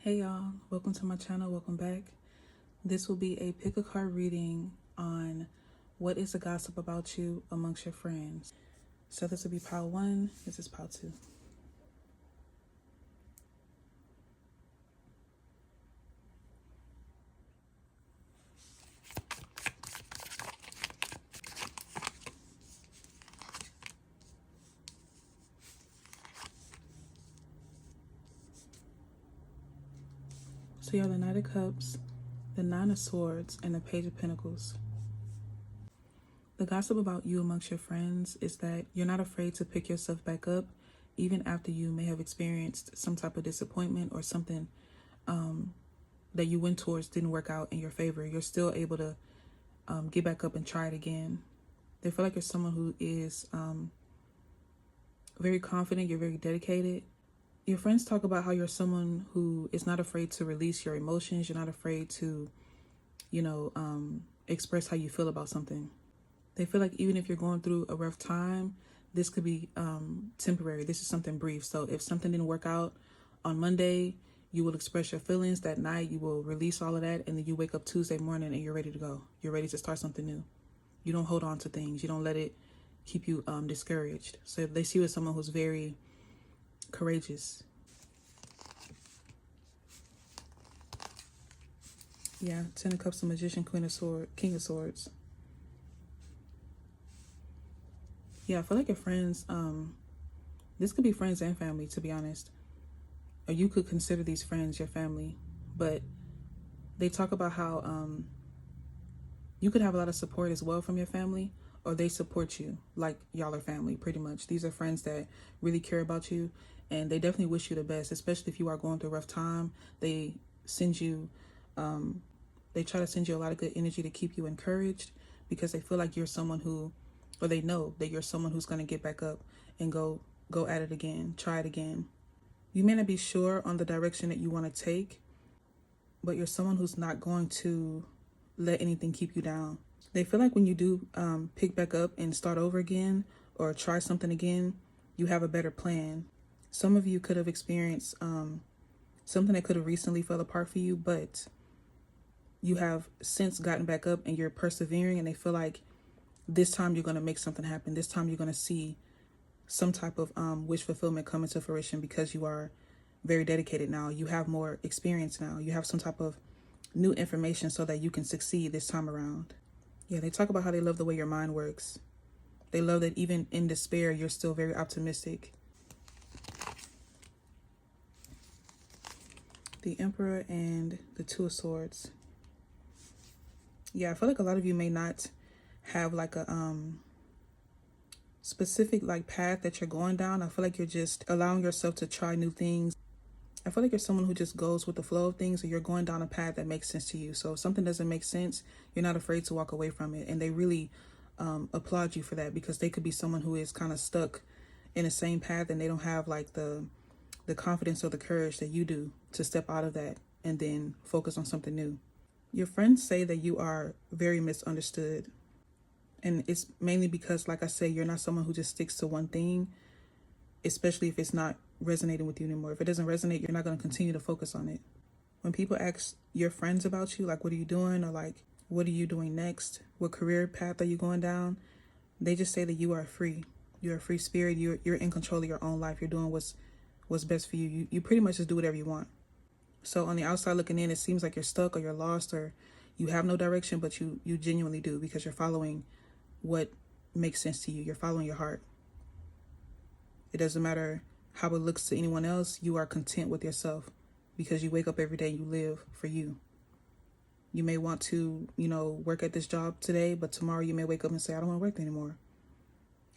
Hey y'all, welcome to my channel, welcome back. This will be a pick a card reading on what is the gossip about you amongst your friends. So this will be pile 1, this is pile 2. So you have the Knight of Cups, the Nine of Swords, and the Page of Pentacles. The gossip about you amongst your friends is that you're not afraid to pick yourself back up even after you may have experienced some type of disappointment or something that you went towards didn't work out in your favor. You're still able to get back up and try it again. They feel like you're someone who is very confident, you're very dedicated. Your friends talk about how you're someone who is not afraid to release your emotions. You're not afraid to, express how you feel about something. They feel like even if you're going through a rough time, this could be temporary. This is something brief. So if something didn't work out on Monday, you will express your feelings that night. You will release all of that. And then you wake up Tuesday morning and you're ready to go. You're ready to start something new. You don't hold on to things. You don't let it keep you discouraged. So they see you as someone who's very courageous. Yeah, 10 of Cups, the Magician, Queen of Swords, King of Swords. Yeah, I feel like your friends, this could be friends and family, to be honest. Or you could consider these friends your family. But they talk about how you could have a lot of support as well from your family, or they support you like y'all are family, pretty much. These are friends that really care about you, and they definitely wish you the best, especially if you are going through a rough time. They send you, they try to send you a lot of good energy to keep you encouraged, because they feel like you're someone who, or they know that you're someone who's going to get back up and go at it again, try it again. You may not be sure on the direction that you want to take, but you're someone who's not going to let anything keep you down. They feel like when you do pick back up and start over again or try something again, you have a better plan. Some of you could have experienced something that could have recently fell apart for you, but you have since gotten back up and you're persevering, and they feel like this time you're going to make something happen. This time you're going to see some type of wish fulfillment come into fruition, because you are very dedicated now. You have more experience now. You have some type of new information so that you can succeed this time around. Yeah, they talk about how they love the way your mind works. They love that even in despair, you're still very optimistic. The Emperor and the Two of Swords. Yeah, I feel like a lot of you may not have like a specific like path that you're going down. I feel like you're just allowing yourself to try new things. I feel like you're someone who just goes with the flow of things, or you're going down a path that makes sense to you. So if something doesn't make sense, you're not afraid to walk away from it. And they really applaud you for that, because they could be someone who is kind of stuck in the same path, and they don't have like the confidence or the courage that you do to step out of that and then focus on something new. Your friends say that you are very misunderstood. And it's mainly because, like I said, you're not someone who just sticks to one thing, especially if it's not resonating with you anymore. If it doesn't resonate, you're not going to continue to focus on it. When people ask your friends about you, like, what are you doing? Or like, what are you doing next? What career path are you going down? They just say that you are free. You're a free spirit. You're in control of your own life. You're doing what's best for you. You pretty much just do whatever you want. So on the outside looking in, it seems like you're stuck or you're lost or you have no direction, but you genuinely do, because you're following what makes sense to you. You're following your heart. It doesn't matter how it looks to anyone else. You are content with yourself, because you wake up every day, you live for you. You may want to, work at this job today, but tomorrow you may wake up and say, I don't want to work there anymore.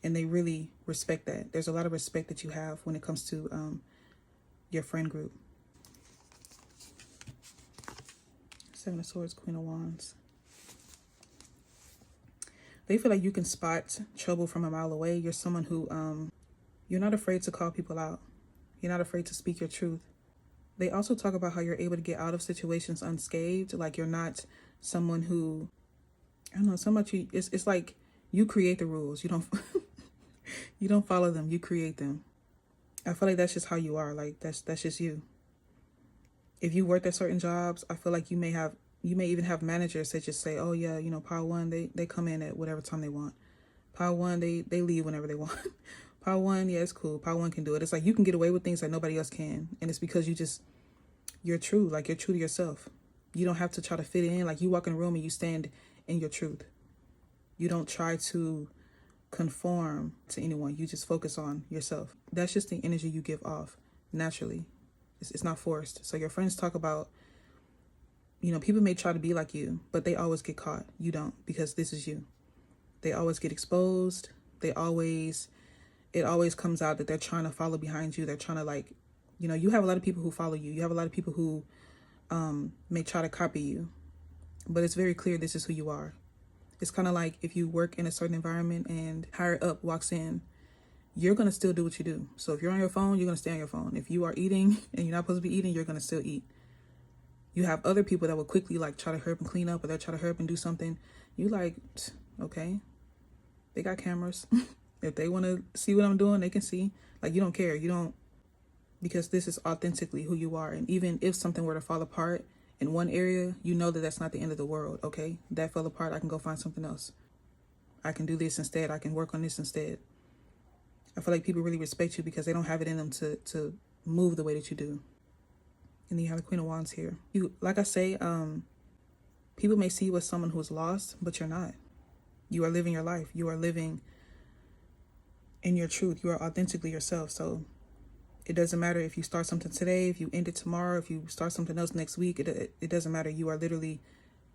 And they really respect that. There's a lot of respect that you have when it comes to your friend group. Seven of Swords, Queen of Wands. They feel like you can spot trouble from a mile away. You're someone who, you're not afraid to call people out. You're not afraid to speak your truth. They also talk about how you're able to get out of situations unscathed. Like you're not someone who, I don't know, so much it's like you create the rules. You don't, you don't follow them. You create them. I feel like that's just how you are. Like that's just you. If you worked at certain jobs, I feel like you may even have managers that just say, oh yeah, you know, pile one, they come in at whatever time they want. Pile one, they leave whenever they want. Pile one, yeah, it's cool. Pile one can do it. It's like you can get away with things that nobody else can. And it's because you're true. Like, you're true to yourself. You don't have to try to fit in. Like, you walk in a room and you stand in your truth. You don't try to conform to anyone. You just focus on yourself. That's just the energy you give off naturally. It's not forced. So your friends talk about, you know, people may try to be like you, but they always get caught. You don't, because this is you. They always get exposed. It always comes out that they're trying to follow behind you. They're trying to, like, you know, you have a lot of people who follow you. You have a lot of people who may try to copy you, but it's very clear this is who you are. It's kind of like if you work in a certain environment and higher up walks in, you're going to still do what you do. So if you're on your phone, you're going to stay on your phone. If you are eating and you're not supposed to be eating, you're going to still eat. You have other people that will quickly, like, try to hurry up and clean up, or they'll try to hurry up and do something. You like, okay, they got cameras. If they want to see what I'm doing, they can see. Like, you don't care. You don't, because this is authentically who you are. And even if something were to fall apart in one area, you know that that's not the end of the world, okay? That fell apart, I can go find something else. I can do this instead. I can work on this instead. I feel like people really respect you because they don't have it in them to move the way that you do. And then you have the Queen of Wands here. You, like I say, people may see you as someone who's lost, but you're not. You are living your life. You are living in your truth. You are authentically yourself. So it doesn't matter if you start something today, if you end it tomorrow, if you start something else next week. It doesn't matter. You are literally,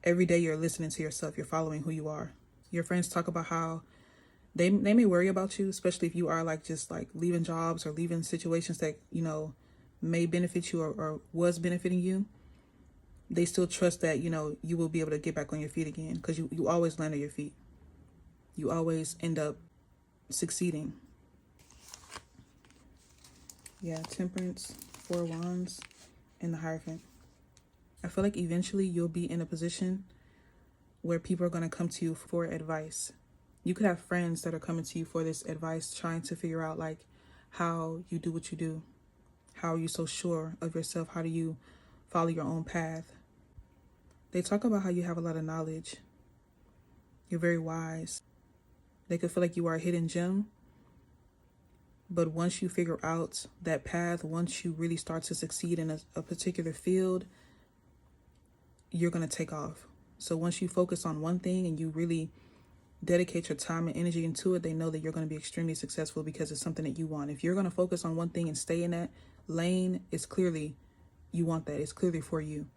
every day you're listening to yourself. You're following who you are. Your friends talk about how they may worry about you, especially if you are, like, just like leaving jobs or leaving situations that, you know, may benefit you or was benefiting you. They still trust that, you know, you will be able to get back on your feet again, because you always land on your feet. You always end up succeeding. Yeah, Temperance, Four of Wands, and the Hierophant. I feel like eventually you'll be in a position where people are going to come to you for advice. You could have friends that are coming to you for this advice, trying to figure out, like, how you do what you do. How are you so sure of yourself? How do you follow your own path? They talk about how you have a lot of knowledge. You're very wise. They could feel like you are a hidden gem. But once you figure out that path, once you really start to succeed in a particular field, you're going to take off. So once you focus on one thing and you really dedicate your time and energy into it, they know that you're going to be extremely successful because it's something that you want. If you're going to focus on one thing and stay in that lane, it's clearly you want that. It's clearly for you.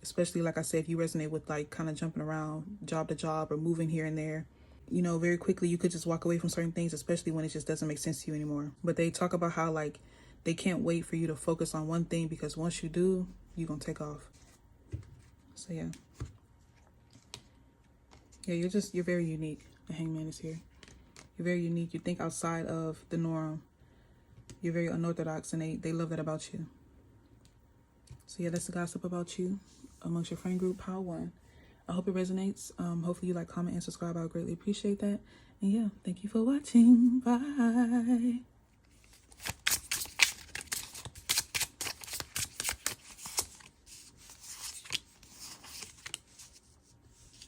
Especially, like I said, if you resonate with, like, kind of jumping around job to job or moving here and there, you know, very quickly you could just walk away from certain things, especially when it just doesn't make sense to you anymore. But they talk about how, like, they can't wait for you to focus on one thing, because once you do, you're going to take off. So yeah. Yeah, you're very unique. The Hangman is here. You're very unique. You think outside of the norm. You're very unorthodox, and they love that about you. So yeah, that's the gossip about you amongst your friend group, Pile 1. I hope it resonates. Hopefully you like, comment, and subscribe. I would greatly appreciate that. And yeah, thank you for watching. Bye.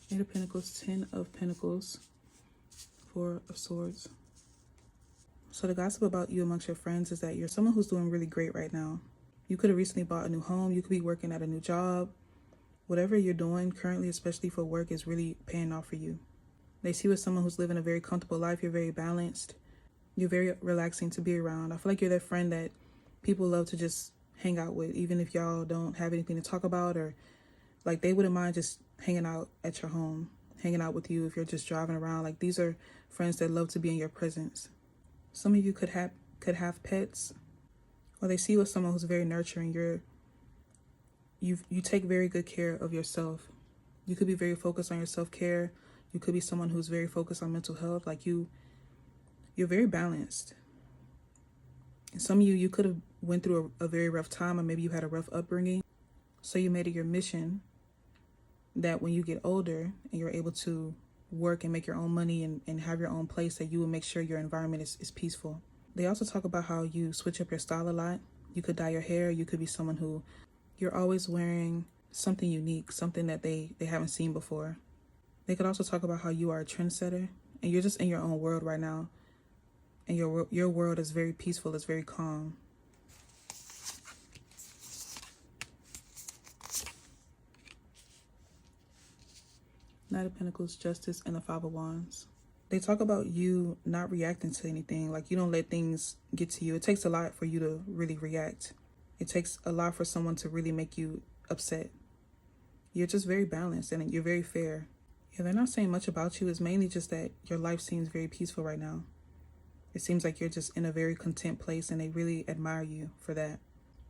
Eight of Pentacles, 10 of Pentacles, 4 of Swords. So the gossip about you amongst your friends is that you're someone who's doing really great right now. You could have recently bought a new home. You could be working at a new job. Whatever you're doing currently, especially for work, is really paying off for you. They see you as someone who's living a very comfortable life. You're very balanced. You're very relaxing to be around. I feel like you're that friend that people love to just hang out with, even if y'all don't have anything to talk about, or like they wouldn't mind just hanging out at your home, hanging out with you if you're just driving around. Like, these are friends that love to be in your presence. Some of you could have pets, or they see you as someone who's very nurturing. You take very good care of yourself. You could be very focused on your self-care. You could be someone who's very focused on mental health. Like, you're very balanced. And some of you could have went through a very rough time, or maybe you had a rough upbringing. So you made it your mission that when you get older and you're able to work and make your own money and have your own place, that you will make sure your environment is peaceful. They also talk about how you switch up your style a lot. You could dye your hair. You could be someone who You're always wearing something unique, something that they haven't seen before. They could also talk about how you are a trendsetter and you're just in your own world right now. And your world is very peaceful, it's very calm. Knight of Pentacles, Justice, and the Five of Wands. They talk about you not reacting to anything. Like, you don't let things get to you. It takes a lot for you to really react. It takes a lot for someone to really make you upset. You're just very balanced and you're very fair. Yeah, they're not saying much about you. It's mainly just that your life seems very peaceful right now. It seems like you're just in a very content place and they really admire you for that.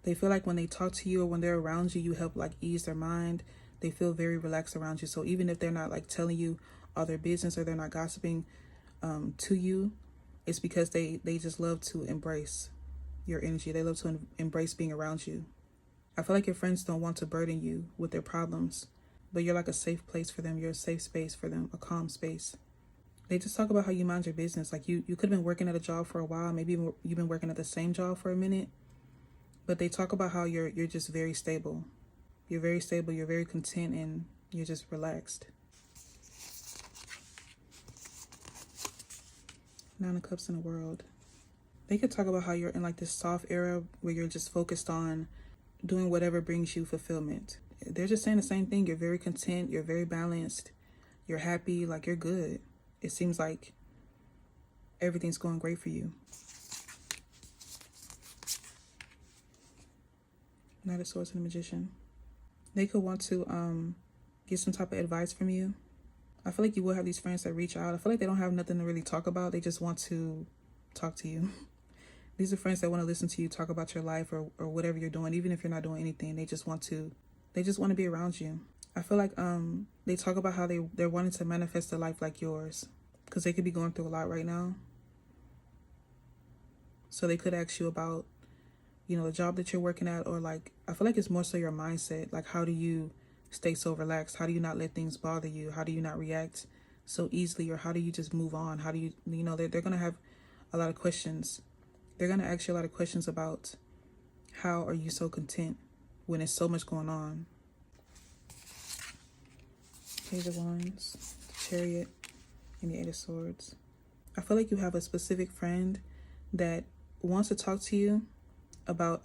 They feel like when they talk to you or when they're around you, you help like ease their mind. They feel very relaxed around you. So even if they're not like telling you all their business or they're not gossiping to you, it's because they just love to embrace your energy. They love to embrace being around you. I feel like your friends don't want to burden you with their problems, but you're like a safe place for them. You're a safe space for them, a calm space. They just talk about how you mind your business. Like you could have been working at a job for a while. Maybe you've been working at the same job for a minute, but they talk about how you're just very stable. You're very stable, you're very content, and you're just relaxed. Nine of Cups in the World. They could talk about how you're in like this soft era where you're just focused on doing whatever brings you fulfillment. They're just saying the same thing. You're very content, you're very balanced, you're happy, like you're good. It seems like everything's going great for you. Knight of Swords and the Magician. They could want to get some type of advice from you. I feel like you will have these friends that reach out. I feel like they don't have nothing to really talk about. They just want to talk to you. These are friends that want to listen to you talk about your life or whatever you're doing, even if you're not doing anything. They just want to be around you. I feel like they talk about how they're wanting to manifest a life like yours because they could be going through a lot right now. So they could ask you about, the job that you're working at, or like, I feel like it's more so your mindset. Like, how do you stay so relaxed? How do you not let things bother you? How do you not react so easily? Or how do you just move on? How do you, they're going to have a lot of questions. They're going to ask you a lot of questions about how are you so content when there's so much going on. Page of Wands, Chariot, and the Eight of Swords. I feel like you have a specific friend that wants to talk to you about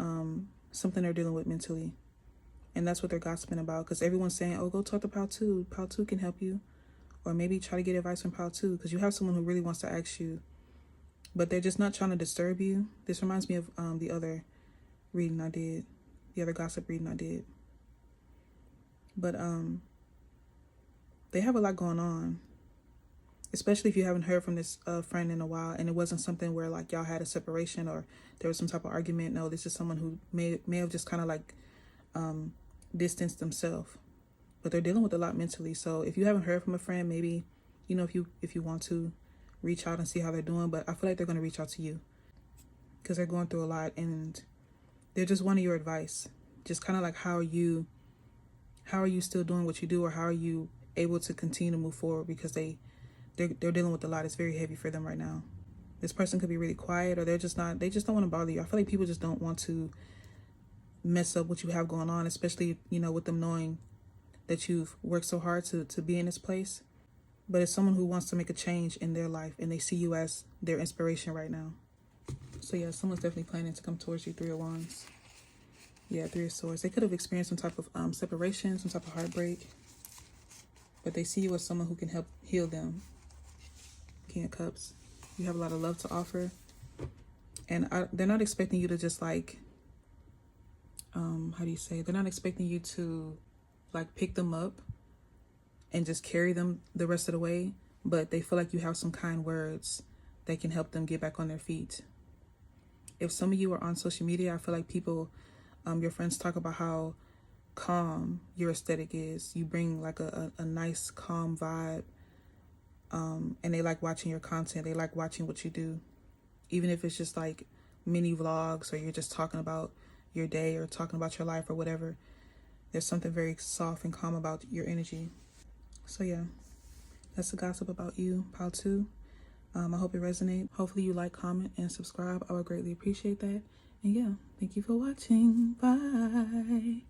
something they're dealing with mentally. And that's what they're gossiping about, because everyone's saying, oh, go talk to Pal 2. Pal 2 can help you. Or maybe try to get advice from Pal 2, because you have someone who really wants to ask you, but they're just not trying to disturb you. This reminds me of the other reading I did, the other gossip reading I did. But they have a lot going on, especially if you haven't heard from this friend in a while, and it wasn't something where like y'all had a separation or there was some type of argument. No, this is someone who may have just kind of like distanced themselves, but they're dealing with a lot mentally. So if you haven't heard from a friend, maybe, if you want to reach out and see how they're doing, but I feel like they're going to reach out to you because they're going through a lot and they're just wanting your advice. Just kind of like, how are you still doing what you do, or how are you able to continue to move forward, because they're dealing with a lot. It's very heavy for them right now. This person could be really quiet, or they just don't want to bother you. I feel like people just don't want to mess up what you have going on, especially, with them knowing that you've worked so hard to be in this place. But it's someone who wants to make a change in their life, and they see you as their inspiration right now. So yeah, someone's definitely planning to come towards you. Three of Wands. Yeah, Three of Swords. They could have experienced some type of separation, some type of heartbreak, but they see you as someone who can help heal them. King of Cups. You have a lot of love to offer, and they're not expecting you to just like, they're not expecting you to like pick them up and just carry them the rest of the way, but they feel like you have some kind words that can help them get back on their feet. If some of you are on social media, I feel like people, your friends talk about how calm your aesthetic is. You bring like a nice calm vibe, and they like watching your content. They like watching what you do, even if it's just like mini vlogs, or you're just talking about your day or talking about your life or whatever. There's something very soft and calm about your energy. So yeah, that's the gossip about you, Pal 2. I hope it resonates. Hopefully you like, comment, and subscribe. I would greatly appreciate that. And yeah, thank you for watching. Bye.